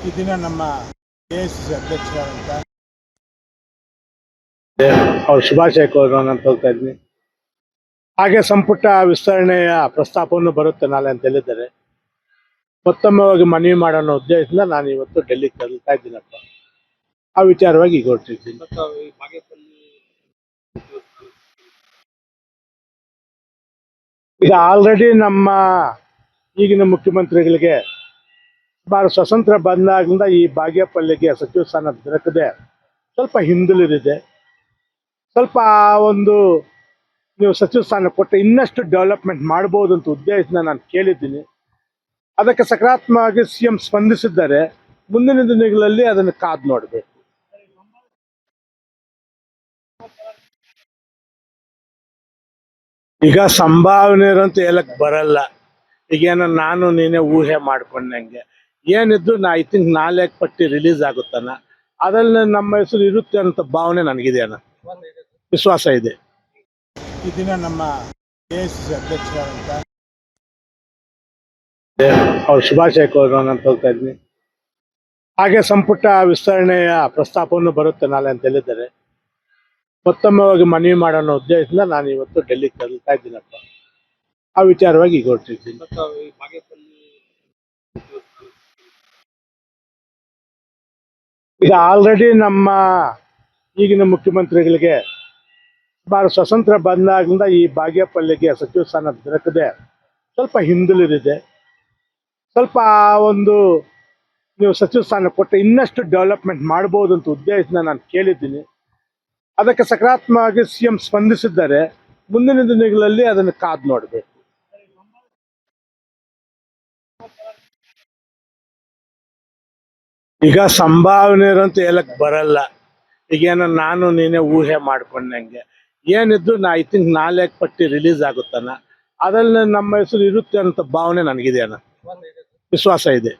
ಈ ದಿನ ನಮ್ಮ ಎಐಸಿಸಿ ಅಧ್ಯಕ್ಷರಾದಂಥ ಅವ್ರ ಶುಭಾಶಯ ಕೋರೋಣ ಅಂತ ಹೋಗ್ತಾ ಇದ್ದೀನಿ. ಹಾಗೆ ಸಂಪುಟ ವಿಸ್ತರಣೆಯ ಪ್ರಸ್ತಾಪವನ್ನು ಬರುತ್ತೆ ನಾಳೆ ಅಂತ ಹೇಳಿದ್ದಾರೆ. ಮತ್ತೊಮ್ಮೆ ಮನವಿ ಮಾಡೋಣ ಉದ್ದೇಶದಿಂದ ನಾನು ಇವತ್ತು ಡೆಲ್ಲಿಗೆ ತೆರಳ್ತಾ ಇದ್ದೀನಪ್ಪ. ಆ ವಿಚಾರವಾಗಿ ಈಗ ಹೊರಟಿದ್ದೀನಿ. ಈಗ ಆಲ್ರೆಡಿ ನಮ್ಮ ಈಗಿನ ಮುಖ್ಯಮಂತ್ರಿಗಳಿಗೆ ಸುಮಾರು ಸ್ವತಂತ್ರ ಬಂದಾಗಿಂದ ಈ ಬಾಗೇಪಲ್ಲಿಗೆ ಸಚಿವ ಸ್ಥಾನ ದೊರಕದೆ ಸ್ವಲ್ಪ ಹಿಂದುಳಿದಿದೆ. ಸ್ವಲ್ಪ ಒಂದು ನೀವು ಸಚಿವ ಸ್ಥಾನ ಕೊಟ್ಟು ಇನ್ನಷ್ಟು ಡೆವಲಪ್ಮೆಂಟ್ ಮಾಡ್ಬೋದು ಅಂತ ಉದ್ದೇಶದಿಂದ ನಾನು ಕೇಳಿದ್ದೀನಿ. ಅದಕ್ಕೆ ಸಕಾರಾತ್ಮಕವಾಗಿ CM ಸ್ಪಂದಿಸಿದ್ದಾರೆ. ಮುಂದಿನ ದಿನಗಳಲ್ಲಿ ಅದನ್ನು ಕಾದು ನೋಡಬೇಕು. ಈಗ ಸಂಭಾವನೆ ಅಂತ ಹೇಳಕ್ ಬರಲ್ಲ. ಈಗೇನೋ ನಾನು ನೀನೇ ಊಹೆ ಮಾಡ್ಕೊಂಡಂಗೆ ಏನಿದ್ದು ಐ ಥಿಂಕ್ 4 ಪಟ್ಟಿ ರಿಲೀಸ್ ಆಗುತ್ತಾನ, ಅದ್ರಲ್ಲಿ ನಮ್ಮ ಹೆಸರು ಇರುತ್ತೆ ಅಂತ ಭಾವನೆ ನನಗಿದೆ, ವಿಶ್ವಾಸ ಇದೆ. ಈ ದಿನ ನಮ್ಮ ಎಐಸಿಸಿ ಅಧ್ಯಕ್ಷರಾದಂಥ ಅವ್ರ ಶುಭಾಶಯ ಕೋರೋಣ ಅಂತ ಹೋಗ್ತಾ ಇದ್ದೀನಿ. ಹಾಗೆ ಸಂಪುಟ ವಿಸ್ತರಣೆಯ ಪ್ರಸ್ತಾಪವನ್ನು ಬರುತ್ತೆ ನಾಳೆ ಅಂತ ಹೇಳಿದ್ದಾರೆ. ಮತ್ತೊಮ್ಮೆ ಮನವಿ ಮಾಡೋಣ ಉದ್ದೇಶದಿಂದ ನಾನು ಇವತ್ತು ಡೆಲ್ಲಿಗೆ ತೆರಳ್ತಾ ಇದ್ದೀನಪ್ಪ. ಆ ವಿಚಾರವಾಗಿ ಈಗ ಹೊರಟಿದ್ದೀನಿ. ಈಗ ಆಲ್ರೆಡಿ ನಮ್ಮ ಈಗಿನ ಮುಖ್ಯಮಂತ್ರಿಗಳಿಗೆ ಸುಮಾರು ಸ್ವತಂತ್ರ ಬಂದಾಗಿಂದ ಈ ಬಾಗೇಪಲ್ಲಿಗೆ ಸಚಿವ ಸ್ಥಾನ ದೊರಕದೆ ಸ್ವಲ್ಪ ಹಿಂದುಳಿದಿದೆ. ಸ್ವಲ್ಪ ಒಂದು ನೀವು ಸಚಿವ ಸ್ಥಾನ ಕೊಟ್ಟು ಇನ್ನಷ್ಟು ಡೆವಲಪ್ಮೆಂಟ್ ಮಾಡ್ಬೋದು ಅಂತ ಉದ್ದೇಶದಿಂದ ನಾನು ಕೇಳಿದ್ದೀನಿ. ಅದಕ್ಕೆ ಸಕಾರಾತ್ಮಕವಾಗಿ CM ಸ್ಪಂದಿಸಿದ್ದಾರೆ. ಮುಂದಿನ ದಿನಗಳಲ್ಲಿ ಅದನ್ನು ಕಾದು ನೋಡಬೇಕು. ಈಗ ಸಂಭಾವನೆ ಅಂತ ಹೇಳಕ್ ಬರಲ್ಲ. ಈಗೇನೋ ನಾನು ನೀನೇ ಊಹೆ ಮಾಡ್ಕೊಂಡಂಗೆ ಏನಿದ್ದು ಐ ಥಿಂಕ್ 4 ಪಟ್ಟಿ ರಿಲೀಸ್ ಆಗುತ್ತಾನ, ಅದ್ರಲ್ಲಿ ನಮ್ಮ ಹೆಸರು ಇರುತ್ತೆ ಅಂತ ಭಾವನೆ ನನಗಿದೆ, ವಿಶ್ವಾಸ ಇದೆ.